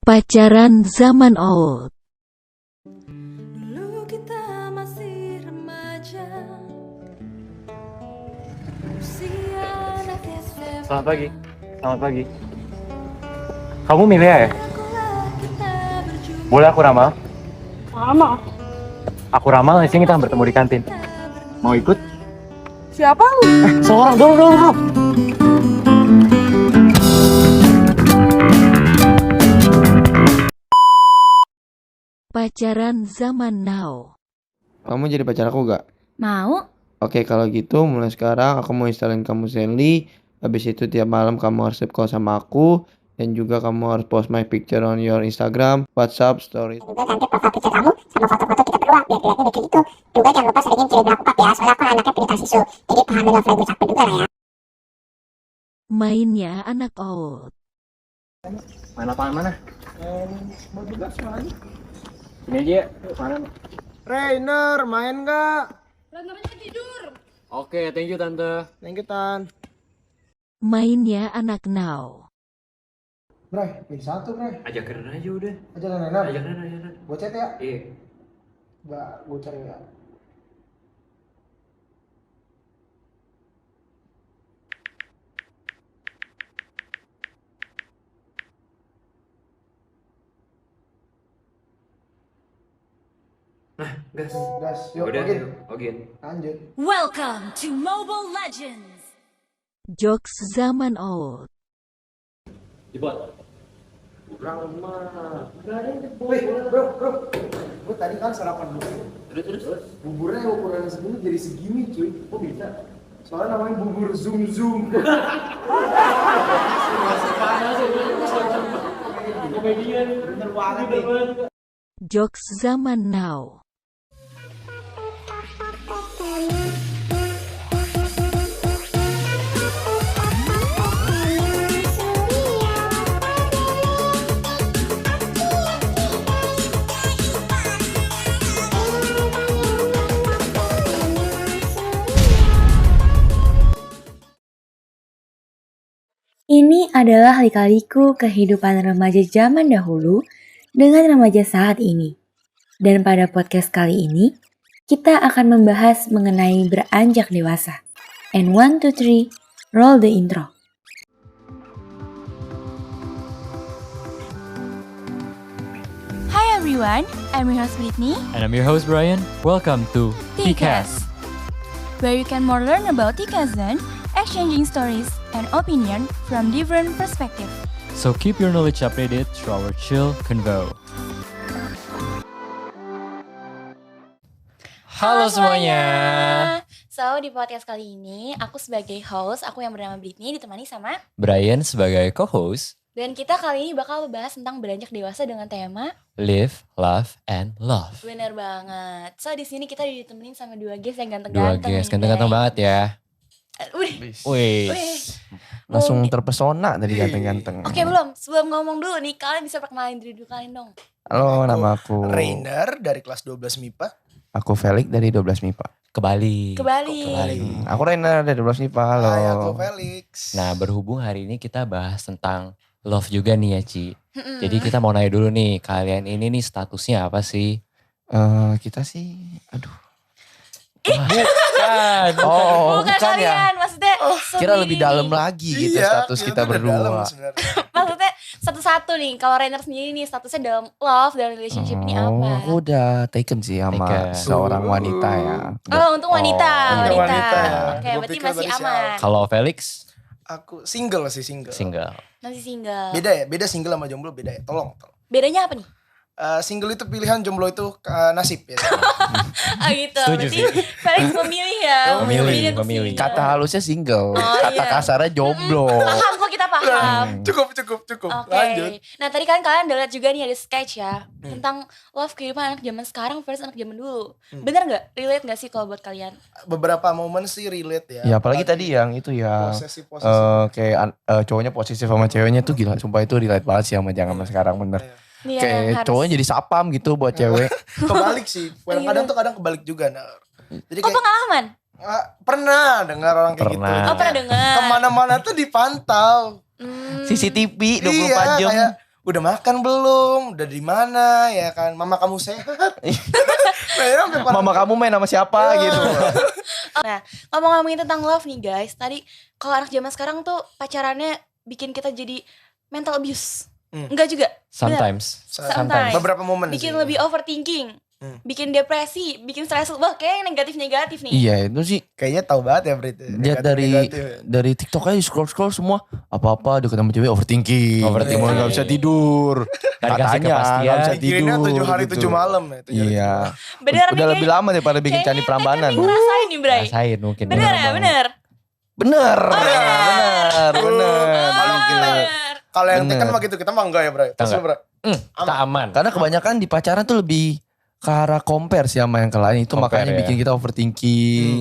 Pacaran zaman old. Dulu kita masih remaja, usia anak SMA. Selamat pagi. Selamat pagi. Kamu milih ya? Sekolah kita berjumpa, Boleh aku ramal? Sama. Aku ramal di sini kita bertemu di kantin. Mau ikut? Siapa lu? Seorang dulu. Pacaran zaman now. Kamu jadi pacar aku gak? Mau? Oke, kalau gitu mulai sekarang aku mau instalin kamu Zenly. Habis itu tiap malam kamu harus call sama aku. Dan juga kamu harus post my picture on your Instagram, WhatsApp, story. Juga ganti profil picture kamu sama foto-foto kita berdua biar kelihatannya lucu gitu. Juga jangan lupa seringin kirim aku ya, soalnya aku anaknya pendidikan sisu. Jadi pahami love language aku juga lah ya. Mainnya anak old. Main lapangan mana? Ini aja ya. Mana? Rainer, main gak? Oke, thank you tante. Thank you, Tan. Mainnya anak now. Bray, pilih satu, Bray. Ajak Rena aja udah. Aja Rainer. Ajak Rena. Gue chat ya. Iya. Gue cari ya. Gas. Gas, yuk, Udah, Ogin. Ogin. Lanjut. Welcome to Mobile Legends. Jokes zaman old. Jebot. Wih, bro. Gue tadi kan sarapan dulu. Terus. Buburnya ukuran segini jadi segini, cuy. Kok bisa? Soalnya namanya bubur zoom. Komedian. Bener banget. Jokes zaman now. Ini adalah lika-liku kehidupan remaja zaman dahulu dengan remaja saat ini. Dan pada podcast kali ini, kita akan membahas mengenai beranjak dewasa. And 1, 2, 3, roll the intro. Hi everyone, I'm your host Brittany, And I'm your host Brian. Welcome to TCast, where you can more learn about TCast, exchanging stories and opinion from different perspectives. So keep your knowledge updated through our chill convo. Halo semuanya. So, di podcast kali ini, aku sebagai host, aku yang bernama Brittany, ditemani sama... Brian sebagai co-host, Dan kita kali ini bakal bahas tentang beranjak dewasa dengan tema... Live, Love, and Love. Bener banget. So, di sini kita ditemenin sama dua guys yang Dua ganteng-ganteng. guys, nih, ganteng-ganteng guys. banget ya. Wih, Wih. Langsung Mungkin- terpesona tadi ganteng-ganteng. Oke, belum. Sebelum ngomong dulu nih, kalian bisa perkenalin diri dulu kalian dong. Halo, nama aku Rainer dari kelas 12 MIPA. Aku Felix dari 12 MIPA. Kembali. Ke Bali. Aku Rainer dari 12 MIPA. Halo. Hai, aku Felix. Nah, berhubung hari ini kita bahas tentang love juga nih ya, Ci. Jadi kita mau nanya dulu nih, kalian ini nih statusnya apa sih? Kita sih, aduh. Bukan. Oh, Bukan kalian, maksudnya Kira sendiri lebih nih. dalam lagi gitu status kita udah dalam berdua. sebenarnya. Maksudnya satu-satu nih, kalau Rainer sendiri nih statusnya dalam love, dalam relationship ini apa? Aku udah taken sih sama Taken. seorang wanita ya. Oh, untuk wanita, untuk wanita. wanita. Oke, Gua berarti pikir masih tadi aman. Kalau Felix, Aku single sih, single. Masih single. Beda ya, beda single sama jomblo beda ya. Tolong. Bedanya apa nih? Single itu pilihan, jomblo itu nasib ya. Ah gitu. Setuju Berarti sih. Felix memilih ya. Memilih, untuk memilih. single. Kata halusnya single, Oh, kata iya. kasarnya jomblo. Paham kok, kita paham. Cukup. Oke. Lanjut. Nah, tadi kan kalian udah lihat juga nih ada sketch ya tentang love kehidupan anak zaman sekarang versus anak zaman dulu. Bener nggak? Relate nggak sih kalau buat kalian? Beberapa momen sih relate ya. Ya apalagi tadi yang itu ya. Posesif. Kayak cowoknya posesif sama ceweknya tuh gila. Sumpah itu relate banget sih sama zaman sekarang bener. Nih, Kayak yang harus- cowoknya jadi sapam gitu buat cewek. Kebalik sih. Kadang kebalik juga. Nah. Jadi Oh, kayak pengalaman? pernah dengar orang kayak Pernah. gitu. Oh, pernah dengar. Kemana-mana tuh dipantau. Hmm. CCTV 24 Iya, jam. kayak udah makan belum, udah di mana ya kan, mama kamu sehat. Nah, sampai pada- Mama kamu main sama siapa gitu. Nah, ngomong-ngomongin tentang love nih guys. Tadi kalau anak zaman sekarang tuh pacarannya bikin kita jadi mental abuse. Enggak juga. Bener. Sometimes. beberapa momen Bikin sih. lebih overthinking. Bikin depresi, bikin stres. Wah, kayak yang negatif-negatif nih. Iya itu sih. Kayaknya tahu banget ya Brit. Lihat dari TikTok aja scroll semua apa-apa deket sama cewek overthinking. Overthinking. Mau nggak bisa tidur. Gak dikasih Katanya kepastian. nggak bisa Pikirinnya tidur. 7 hari gitu. 7 malam ya. 7 hari, Iya. 7 malam. Bener nih, Udah lebih kayak- lama daripada bikin Candi kayaknya Prambanan. Tekken ngerasain nih, Bray. Rasain mungkin. Bener ya, bener. Bener. Oh, Bener. Bener. Kalau yang Bener. Tekken mah gitu kita mah enggak ya Bray. Terus Enggak. lu, Bray. Kita aman. Karena kebanyakan di pacaran tuh lebih ke arah compare sih sama yang ke lain. Itu Compare, makanya ya. bikin kita overthinking.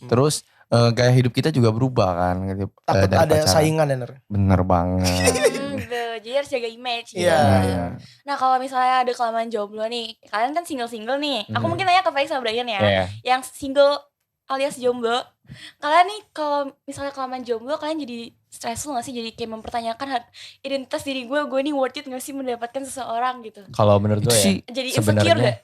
Terus gaya hidup kita juga berubah kan. Gitu, Takut dari ada pacaran. saingan ya Ner. Bener banget. Gitu. Jadi harus jaga image. Iya. gitu. Nah, kalau misalnya ada kelamaan jomblo nih, kalian kan single-single nih. Aku mungkin nanya ke Faiz sama Brian ya. Iya. Yang single alias jomblo. Kalian nih kalau misalnya kelamaan jomblo, kalian jadi stressful gak sih? Jadi kayak mempertanyakan identitas diri gue nih worth it gak sih mendapatkan seseorang gitu. Kalau menurut Itu gue sih ya, Jadi insecure gak?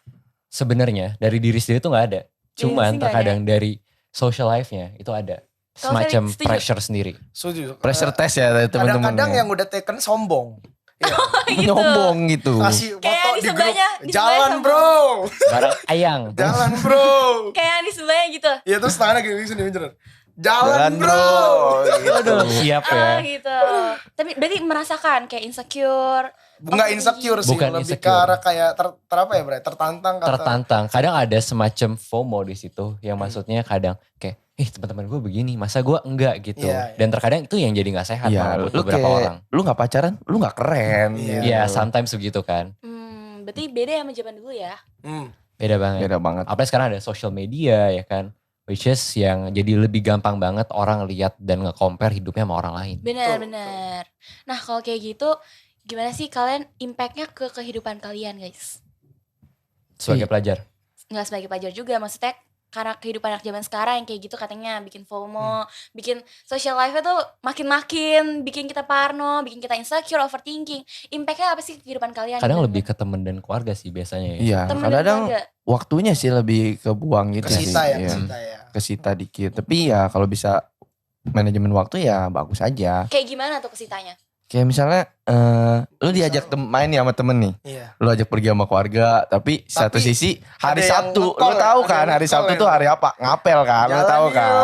sebenarnya dari diri sendiri tuh nggak ada. Cuman sih nggak terkadang dari social life-nya itu ada Kalau semacam Felix setuju? pressure sendiri. Setuju. pressure test ya dari teman-teman. Kadang-kadang yang udah Tekken sombong. Iya. Gitu. nyombong gitu. Kasih Kayak foto di di grup. sebelahnya, di Jalan sebelahnya bro. Barang ayang. Jalan bro. Kayak yang di sebelahnya gitu. Ya terus tangannya gini sini bener. Jalan bro. Aduh, siap ya. Gitu. Tapi berarti merasakan kayak insecure. Enggak insecure sih, Bukan lebih ke insecure. arah kayak apa ya Bray? Tertantang kata. Tertantang. Kadang ada semacam FOMO di situ yang maksudnya kadang kayak teman-teman gue begini, masa gue enggak gitu. Iya, iya. Dan terkadang itu yang jadi nggak sehat malah Iya, buat lu beberapa kayak orang. lu nggak pacaran, lu nggak keren. Iya. Iya, sometimes begitu kan. Berarti beda sama zaman dulu ya. Beda banget. Beda banget. Apalagi sekarang ada social media ya kan. Which is yang jadi lebih gampang banget orang lihat dan nge-compare hidupnya sama orang lain. Benar-benar. Nah kalau kayak gitu, gimana sih kalian impactnya ke kehidupan kalian guys? Sebagai pelajar. Nggak sebagai pelajar juga, maksudnya karena kehidupan anak zaman sekarang yang kayak gitu katanya bikin FOMO, bikin social life-nya tuh makin-makin bikin kita parno, bikin kita insecure, overthinking. Impactnya apa sih ke kehidupan kalian? Kadang Gimana? lebih ke temen dan keluarga sih biasanya ya. Iya, Temen dan kadang keluarga. waktunya sih lebih kebuang gitu sih. Kesita ya, Iya. kesita ya. Kesita dikit. Tapi ya kalau bisa manajemen waktu ya bagus aja. Kayak gimana tuh kesitanya? Kayak misalnya lu diajak main nih sama temen nih. Iya. Lu ajak pergi sama keluarga, tapi satu sisi hari ada yang Sabtu, ngekol lu ya, tahu ada kan yang hari ngekol Sabtu ya. tuh hari apa? Ngapel kan, lu Jalan tahu yuk. kan.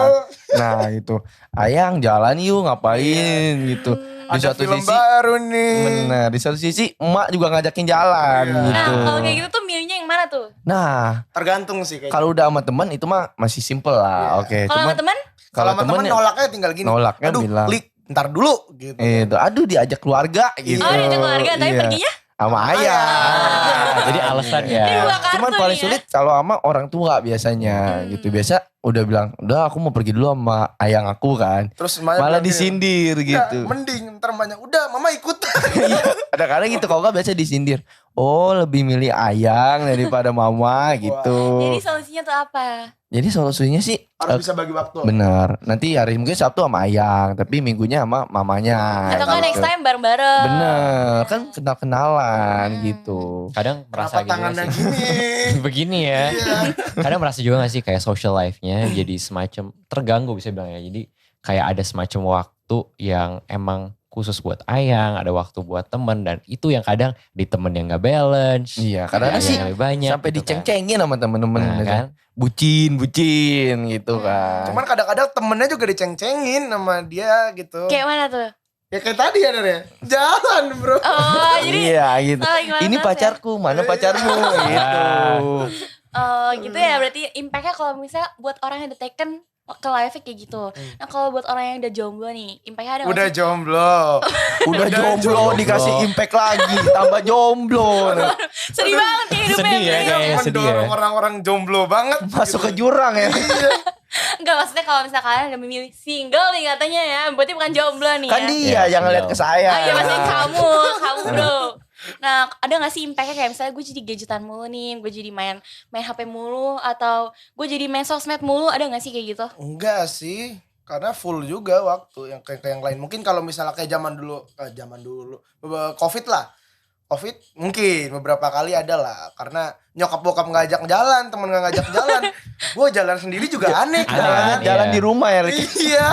Nah itu, ayang jalan yuk ngapain gitu. Di Ada satu film sisi, baru nih. bener. Di satu sisi emak juga ngajakin jalan Iya. Nah gitu. kalau kayak gitu tuh milihnya yang mana tuh? Nah Tergantung sih kayaknya. kalau udah sama teman itu mah masih simple lah, Iya. oke. Kalau sama Cuman teman? Kalau sama temen ya- nolaknya tinggal gini. nolaknya Aduh, bilang, klik, ntar dulu gitu. itu, aduh diajak keluarga gitu. Oh diajak keluarga, tapi Iya. perginya? Sama ayah. Jadi alasan ya. Ini dua kartu Cuman paling nih ya. sulit kalau sama orang tua biasanya gitu. Biasa udah bilang, udah aku mau pergi dulu sama ayang aku kan. Terus Malah bilang gini, disindir "Udah, gitu. mending ntar banyak. Udah mama ikut. Kadang-kadang gitu, kalau nggak biasa disindir. Oh lebih milih ayang daripada mama gitu. Jadi solusinya tuh apa? Jadi solusinya sih Harus bisa bagi waktu. bener. Nanti hari mungkin Sabtu sama ayang, tapi minggunya sama mamanya. Atau kan gitu. next time bareng-bareng? Bener, kan kenal-kenalan gitu. Kadang merasa Kenapa tangannya gini sih. gini? Begini ya. Iya. Kadang merasa juga gak sih kayak social life-nya jadi semacam terganggu bisa bilang ya. Jadi kayak ada semacam waktu yang emang khusus buat ayang, ada waktu buat temen, dan itu yang kadang di temen yang gak balance. Iya, kadang-kadang ada sih yang lebih banyak. sampai gitu kan. diceng-cengin sama temen-temen. Nah, kan? Bucin gitu kan. Cuman kadang-kadang temennya juga diceng-cengin sama dia gitu. Kayak mana tuh? Ya kayak tadi ya Ner ya. Jalan bro. Oh jadi iya gitu. oh, gimana Ini tuh, pacarku, mana pacarmu gitu. Oh gitu ya, berarti impactnya kalau misalnya buat orang yang udah taken ke live kayak gitu. Nah kalau buat orang yang udah jomblo nih, impactnya ada nggak Udah sih? jomblo. Udah jomblo dikasih impact lagi, tambah jomblo. Sedih banget kayak hidupnya. Sedih ya, Bray. kayak sedih ya. Mendorong orang-orang jomblo banget. Masuk ke jurang ya. Enggak, maksudnya kalau misalnya kalian udah memilih single nih katanya ya, berarti bukan jomblo nih Kan ya. dia Ya, yang ngeliat ke saya. Oh iya maksudnya kamu bro. Nah ada gak sih impactnya kayak misalnya gue jadi gadgetan mulu nih, gue jadi main HP mulu, atau gue jadi main sosmed mulu, ada gak sih kayak gitu? Enggak sih. Karena full juga waktu yang kayak yang lain. Mungkin kalau misalnya kayak zaman dulu Covid lah. Covid mungkin beberapa kali ada lah, karena nyokap bokap ngajak jalan, temen nggak ngajak jalan, gue jalan sendiri juga aneh kan. Jalan Iya. di rumah ya, Lik. Iya,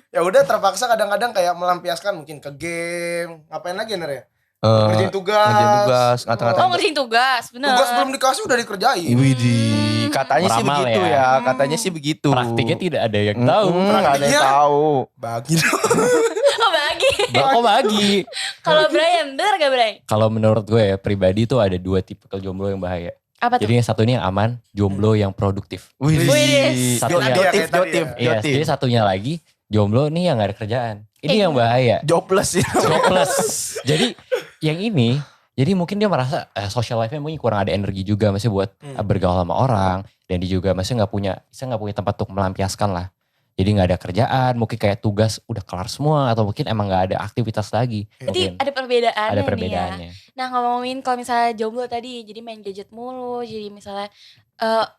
ya udah terpaksa kadang-kadang kayak melampiaskan mungkin ke game, ngapain lagi Ner ya? Ngerjain tugas. Ngerjain tugas, ngata-ngatain. Oh ngerjain tugas, bener. Tugas belum dikasih udah dikerjain. Widih, katanya sih Ramal begitu ya. ya, katanya sih begitu. Praktiknya tidak ada yang tahu. Nggak ada yang Praktiknya- tahu. Bagi dong. Oh bagi. Kok bagi? Kalau Brian, bener gak Brian? Kalau menurut gue ya pribadi tuh ada 2 tipe jomblo yang bahaya. Apa tuh? Jadi yang satu ini yang aman, jomblo yang produktif. Widih. Wih, satunya- Jotif, kayak tadi jotif, ya. Iya, jotif. jadi satunya lagi jomblo nih yang gak ada kerjaan. Ini yang bahaya. Jobless ya. Jobless. Jadi yang ini, jadi mungkin dia merasa social life-nya mungkin kurang ada energi juga masih buat bergaul sama orang, dan dia juga masih nggak punya tempat untuk melampiaskan lah. Jadi nggak ada kerjaan, mungkin kayak tugas udah kelar semua, atau mungkin emang nggak ada aktivitas lagi. Berarti Mungkin ada perbedaannya ada nih perbedaannya. ya. Nah ngomongin kalau misalnya jomblo tadi, jadi main gadget mulu, jadi misalnya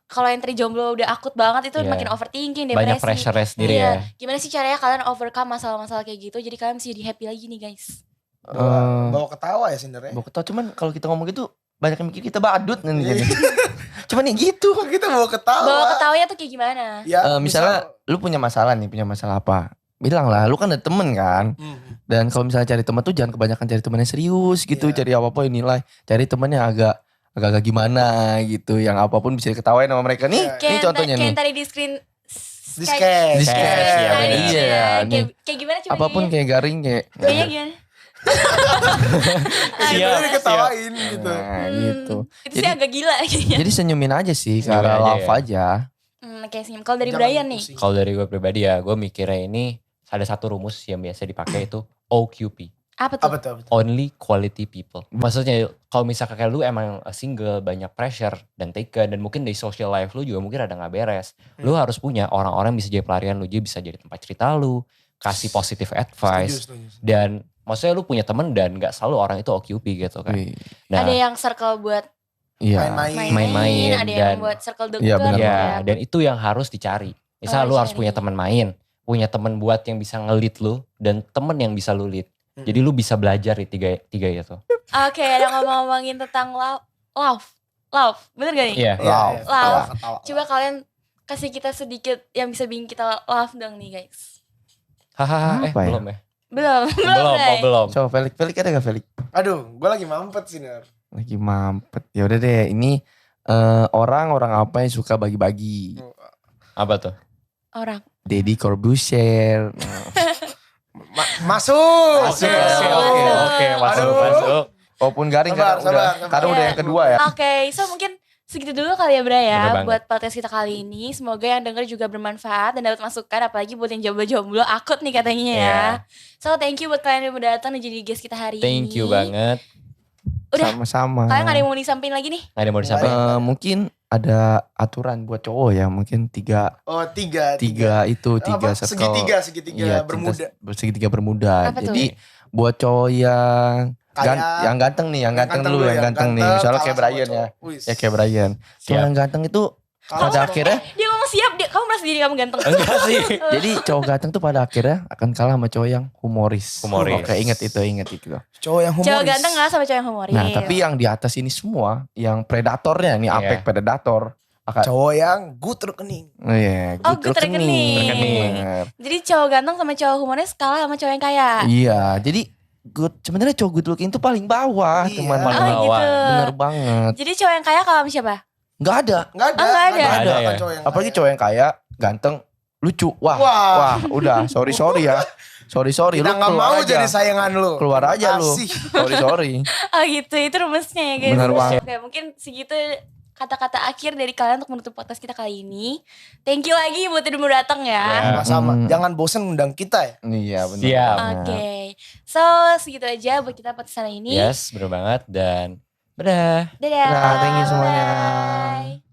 kalau yang tadi jomblo udah akut banget itu Iya. makin overthinking, depresi. Banyak pressure sendiri Iya. ya. Gimana sih caranya kalian overcome masalah-masalah kayak gitu, jadi kalian bisa jadi happy lagi nih guys. Bawa ketawa ya sebenarnya. Bawa ketawa, cuman kalau kita ngomong gitu banyak yang mikir kita badut nih. Iya. Cuman ya gitu. Kita bawa ketawa. Bawa ketawanya tuh kayak gimana? Ya, Misalnya lu punya masalah apa? Bilang lah, lu kan ada temen kan. Dan kalau misalnya cari teman tuh jangan kebanyakan cari teman yang serius gitu, Iya. cari apa-apa yang nilai. Cari teman yang agak gimana gitu, yang apapun bisa diketawain sama mereka nih. Iya. Ini contohnya kayak nih. yang tadi di screen. Di sketch. Di sketch, ya, tadi benar. ya. Iya, nih. Kayak gimana coba Apapun nyanyinya? kayak garing kayak. Kayaknya gimana? Kita diketawain gitu. Nah, gitu. Itu sih agak gila kayaknya. Jadi senyumin aja sih, ke Senyumin arah aja love ya. aja. Kayak senyum. Kalau dari Jangan Brian nih. pusing. Kalau dari gue pribadi ya, gue mikirnya ini ada satu rumus yang biasa dipakai itu OQP. Apa tuh? Apa tuh? Only quality people. Maksudnya kalau misalkan kayak lu emang single, banyak pressure dan taken, dan mungkin di social life lu juga mungkin ada gak beres. Lu harus punya orang-orang yang bisa jadi pelarian lu, jadi bisa jadi tempat cerita lu, kasih positive advice. Setuju. Dan maksudnya lu punya temen dan gak selalu orang itu OQP gitu kan. Wih, Nah, Ada yang circle buat iya. Main-main. main-main, ada yang dan- buat circle deket. Iya, benar. ya, dan itu yang harus dicari. Misal Oh, lu harus dicari. punya teman main, punya temen buat yang bisa nge-lead lu, dan temen yang bisa lu lead. Jadi lu bisa belajar di tiga itu. Oke, ada ngomongin tentang love. Bener gak nih? Iya. Love. Ketawa. Coba kalian kasih kita sedikit yang bisa bikin kita love dong nih guys. Hahaha, Apa ya? belum ya? Belum, Bray. Belum. So, Felix ada gak Felix? Aduh, gue lagi mampet sih Ner. Lagi mampet. Ya udah deh, ini orang apa yang suka bagi-bagi? Apa tuh? Orang. Deddy Corbuzier. Masuk. Oke, Aduh. masuk. Walaupun garing Sabar, karena sabar, udah, sabar. karena udah Iya. yang kedua ya. Oke, so mungkin segitu dulu kali ya Bray Bener ya banget. buat podcast kita kali ini. Semoga yang denger juga bermanfaat dan dapat masukan, apalagi buat yang jomblo-jomblo akut nih katanya ya. Iya. So thank you buat kalian yang udah datang dan jadi guest kita hari ini. Thank you banget. Udah. Sama-sama. Kalian gak ada yang mau disampaikan lagi nih? Gak ada yang mau disampaikan? Mungkin ada aturan buat cowok ya, mungkin tiga Oh, tiga. itu tiga Apa? circle. Segitiga Iya, bermuda. segitiga bermuda. Apa tuh? Jadi buat cowok yang Kayak- yang ganteng nih, yang ganteng dulu, yang ganteng nih. Misalnya kayak Brian ya. Ya kayak Brian. Cowok Siap. yang ganteng itu pada akhirnya Dia ngomong siap, kamu merasa diri kamu ganteng. Enggak sih. jadi cowok ganteng tuh pada akhirnya akan kalah sama cowok yang humoris. Humoris. Oke, ingat itu. Cowok yang humoris. Cowok ganteng gak sama cowok yang humoris. Nah, tapi yang di atas ini semua, yang predatornya nih, Iya. Apex predator. Cowok yang good rekening. Oh iya, Oh, good rekening. Bener. Jadi cowok ganteng sama cowok humoris kalah sama cowok yang kaya. Iya, jadi sebenarnya cowok good looking itu paling bawah, Iya. teman. Paling Oh bawah. gitu. Bener banget. Jadi cowok yang kaya kalah sama siapa? Nggak ada. Enggak ada. Oh, nggak ada. Nggak ada ya. Cowok yang Apalagi kaya. cowok yang kaya, ganteng, lucu. Wah, Wah. udah. Sorry ya. Sorry. Kita Lu nggak keluar mau aja. jadi sayangan lu. Keluar aja lu. Asih. Sorry. Oh gitu, itu rumusnya ya guys. Bener banget. Oke, mungkin segitu kata-kata akhir dari kalian untuk menutup podcast kita kali ini. Thank you lagi buat yang udah datang ya. Ya. Sama-sama. Hmm. Jangan bosen undang kita ya. Iya, benar. Siap. Oke, so segitu aja buat kita podcast hari ini. Yes, bener banget. Dan dadah. Dadah. Dadah, thank you semuanya. Bye.